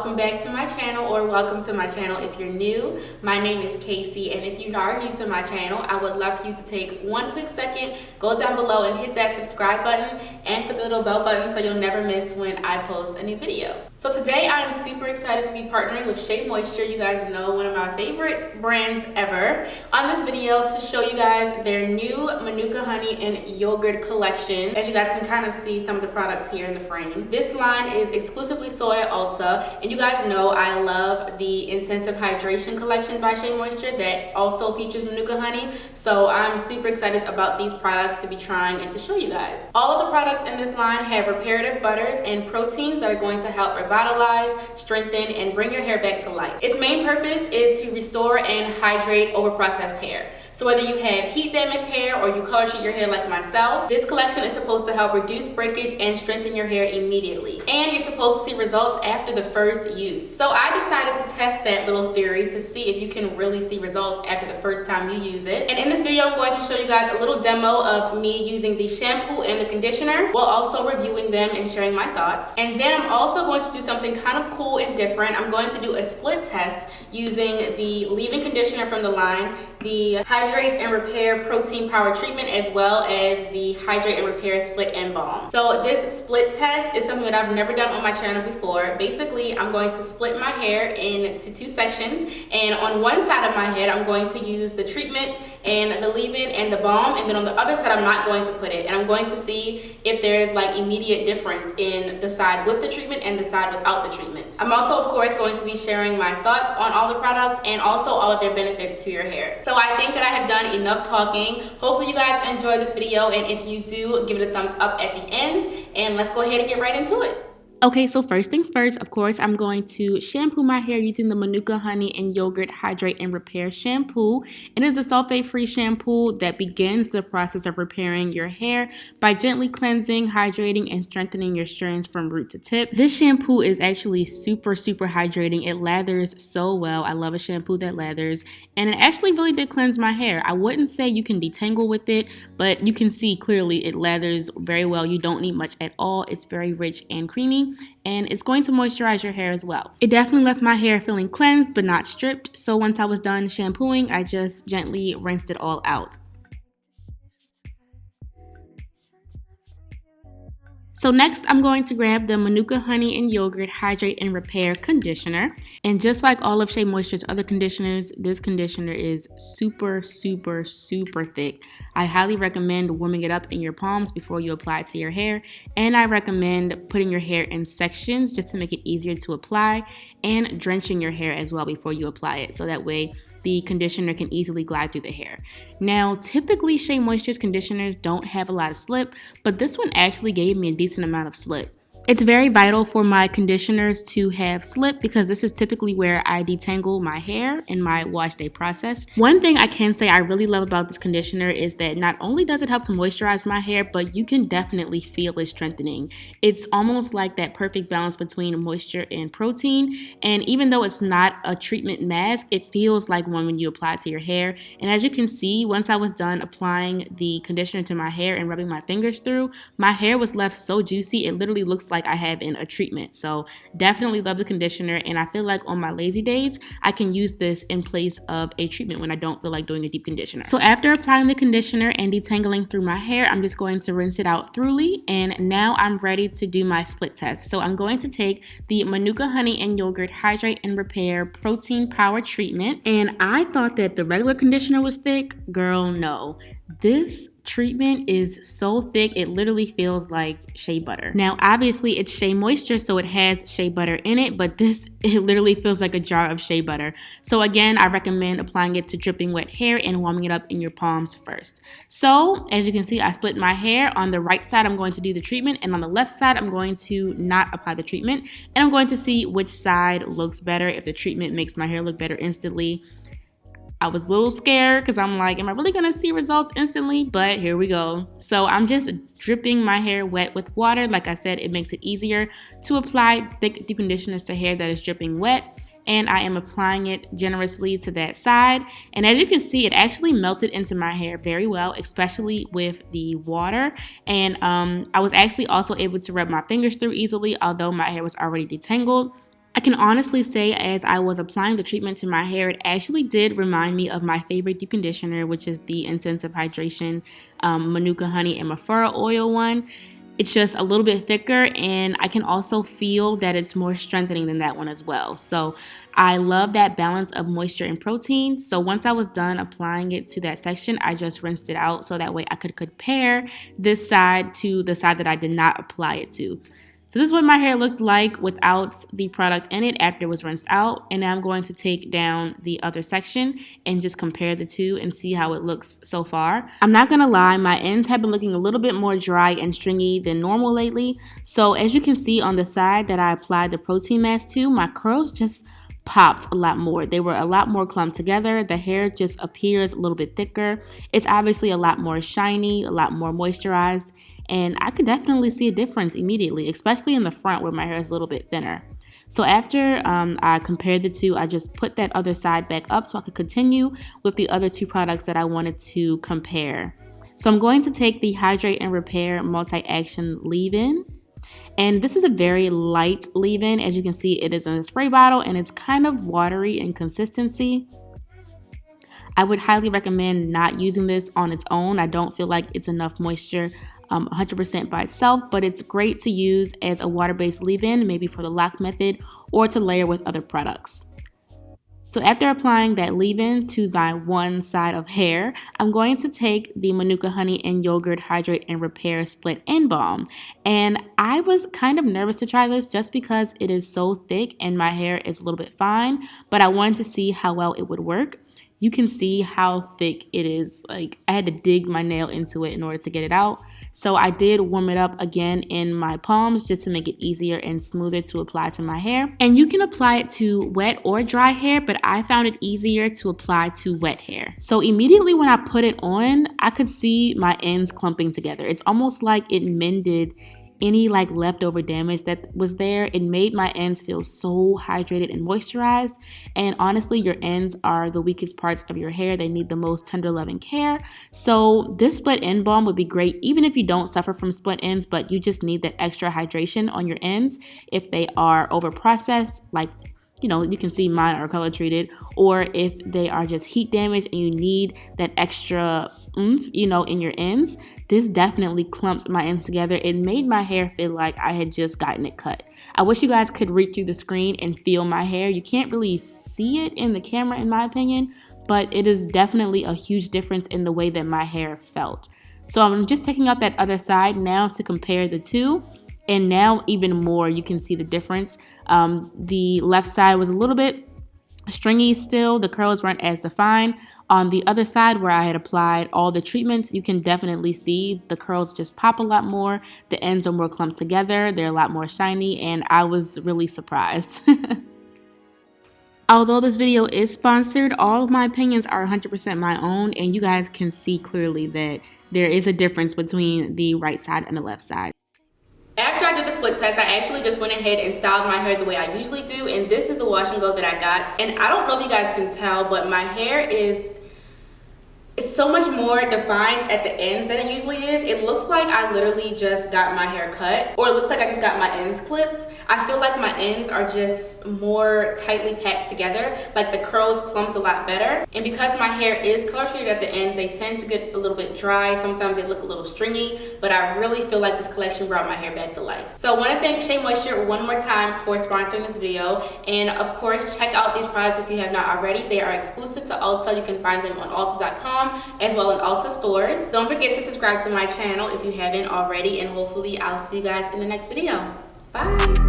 welcome back to my channel, or welcome to my channel if you're new. My name is Casey, and if you are new to my channel, I would love for you to take one quick second, go down below and hit that subscribe button and click the little bell button so you'll never miss when I post a new video. So today I am super excited to be partnering with SheaMoisture. You guys know, one of my favorite brands ever, on this video to show you guys their new Manuka honey and yogurt collection. As you guys can kind of see some of the products here in the frame. This line is exclusively sold at Ulta, and you guys know I love the Intensive Hydration collection by SheaMoisture that also features Manuka honey. So I'm super excited about these products to be trying and to show you guys. All of the products in this line have reparative butters and proteins that are going to help revitalize, strengthen, and bring your hair back to life. Its main purpose is to restore and hydrate overprocessed hair. So whether you have heat damaged hair or you color treat your hair like myself, this collection is supposed to help reduce breakage and strengthen your hair immediately. And you're supposed to see results after the first use. So I decided to test that little theory to see if you can really see results after the first time you use it. And in this video, I'm going to show you guys a little demo of me using the shampoo and the conditioner, while also reviewing them and sharing my thoughts. And then I'm also going to do something kind of cool and different. I'm going to do a split test using the leave-in conditioner from the line, the Hydrate and Repair Protein Power Treatment, as well as the Hydrate and Repair Split and Balm. So this split test is something that I've never done on my channel before. Basically, I'm going to split my hair into two sections, and on one side of my head, I'm going to use the treatment and the leave-in and the balm, and then on the other side, I'm not going to put it. And I'm going to see if there's like immediate difference in the side with the treatment and the side without the treatments. I'm also, of course, going to be sharing my thoughts on all the products and also all of their benefits to your hair. So I think that I have done enough talking. Hopefully you guys enjoy this video, and if you do, give it a thumbs up at the end, and let's go ahead and get right into it. Okay, so first things first, of course, I'm going to shampoo my hair using the Manuka Honey and Yogurt Hydrate and Repair Shampoo. It is a sulfate-free shampoo that begins the process of repairing your hair by gently cleansing, hydrating, and strengthening your strands from root to tip. This shampoo is actually super hydrating. It lathers so well. I love a shampoo that lathers, and it actually really did cleanse my hair. I wouldn't say you can detangle with it, but you can see clearly it lathers very well. You don't need much at all. It's very rich and creamy, and it's going to moisturize your hair as well. It definitely left my hair feeling cleansed but not stripped, so once I was done shampooing, I just gently rinsed it all out. So next, I'm going to grab the Manuka Honey and Yogurt Hydrate and Repair Conditioner. And just like all of SheaMoisture's other conditioners, this conditioner is super thick. I highly recommend warming it up in your palms before you apply it to your hair. And I recommend putting your hair in sections just to make it easier to apply, and drenching your hair as well before you apply it, so that way the conditioner can easily glide through the hair. Now, typically SheaMoisture's conditioners don't have a lot of slip, but this one actually gave me a decent amount of slip. It's very vital for my conditioners to have slip because this is typically where I detangle my hair in my wash day process. One thing I can say I really love about this conditioner is that not only does it help to moisturize my hair, but you can definitely feel it strengthening. It's almost like that perfect balance between moisture and protein, and even though it's not a treatment mask, it feels like one when you apply it to your hair. And as you can see, once I was done applying the conditioner to my hair and rubbing my fingers through, my hair was left so juicy, it literally looks like I have in a treatment. So definitely love the conditioner, and I feel like on my lazy days I can use this in place of a treatment when I don't feel like doing a deep conditioner. So after applying the conditioner and detangling through my hair, I'm just going to rinse it out thoroughly, and now I'm ready to do my split test. So I'm going to take the Manuka Honey and Yogurt Hydrate and Repair Protein Power Treatment, and I thought that the regular conditioner was thick. Girl, no. This treatment is so thick, it literally feels like shea butter. Now, obviously it's SheaMoisture, so it has shea butter in it, but it literally feels like a jar of shea butter. So again, I recommend applying it to dripping wet hair and warming it up in your palms first. So as you can see, I split my hair. On the right side, I'm going to do the treatment, and on the left side, I'm going to not apply the treatment, and I'm going to see which side looks better, if the treatment makes my hair look better instantly. I was a little scared because I'm like, am I really going to see results instantly? But here we go. So I'm just dripping my hair wet with water. Like I said, it makes it easier to apply thick deep conditioners to hair that is dripping wet. And I am applying it generously to that side. And as you can see, it actually melted into my hair very well, especially with the water. And I was actually also able to rub my fingers through easily, although my hair was already detangled. I can honestly say as I was applying the treatment to my hair, it actually did remind me of my favorite deep conditioner, which is the Intensive Hydration Manuka Honey and Mafura Oil one. It's just a little bit thicker, and I can also feel that it's more strengthening than that one as well. So I love that balance of moisture and protein. So once I was done applying it to that section, I just rinsed it out so that way I could compare this side to the side that I did not apply it to. So this is what my hair looked like without the product in it after it was rinsed out. And now I'm going to take down the other section and just compare the two and see how it looks so far. I'm not gonna lie, my ends have been looking a little bit more dry and stringy than normal lately. So as you can see on the side that I applied the protein mask to, my curls just popped a lot more. They were a lot more clumped together. The hair just appears a little bit thicker. It's obviously a lot more shiny, a lot more moisturized. And I could definitely see a difference immediately, especially in the front where my hair is a little bit thinner. So after I compared the two, I just put that other side back up so I could continue with the other two products that I wanted to compare. So I'm going to take the Hydrate and Repair Multi-Action Leave-In. And this is a very light leave-in. As you can see, it is in a spray bottle and it's kind of watery in consistency. I would highly recommend not using this on its own. I don't feel like it's enough moisture 100% by itself, but it's great to use as a water-based leave-in, maybe for the lock method or to layer with other products. So after applying that leave-in to my one side of hair, I'm going to take the Manuka Honey and Yogurt Hydrate and Repair Split End Balm. And I was kind of nervous to try this just because it is so thick and my hair is a little bit fine, but I wanted to see how well it would work. You can see how thick it is. Like, I had to dig my nail into it in order to get it out. So I did warm it up again in my palms just to make it easier and smoother to apply to my hair. And you can apply it to wet or dry hair, but I found it easier to apply to wet hair. So immediately when I put it on, I could see my ends clumping together. It's almost like it mended any like leftover damage that was there. It made my ends feel so hydrated and moisturized. And honestly, your ends are the weakest parts of your hair. They need the most tender loving care. So this split end balm would be great even if you don't suffer from split ends, but you just need that extra hydration on your ends if they are over processed, like, you know, you can see mine are color treated, or if they are just heat damaged and you need that extra oomph, you know, in your ends. This definitely clumps my ends together. It made my hair feel like I had just gotten it cut. I wish you guys could read through the screen and feel my hair. You can't really see it in the camera in my opinion, but it is definitely a huge difference in the way that my hair felt. So I'm just taking out that other side now to compare the two. And now even more, you can see the difference. The left side was a little bit stringy still. The curls weren't as defined. On the other side where I had applied all the treatments, you can definitely see the curls just pop a lot more. The ends are more clumped together. They're a lot more shiny, and I was really surprised. Although this video is sponsored, all of my opinions are 100% my own, and you guys can see clearly that there is a difference between the right side and the left side. After I did the split test, I actually just went ahead and styled my hair the way I usually do, and this is the wash and go that I got. And I don't know if you guys can tell, but my hair is it's so much more defined at the ends than it usually is. It looks like I literally just got my hair cut, or it looks like I just got my ends clipped. I feel like my ends are just more tightly packed together, like the curls clumped a lot better. And because my hair is color treated at the ends, they tend to get a little bit dry. Sometimes they look a little stringy, but I really feel like this collection brought my hair back to life. So I want to thank SheaMoisture one more time for sponsoring this video. And of course, check out these products if you have not already. They are exclusive to Ulta. You can find them on Ulta.com as well in Ulta stores. Don't forget to subscribe to my channel if you haven't already, and hopefully I'll see you guys in the next video. Bye.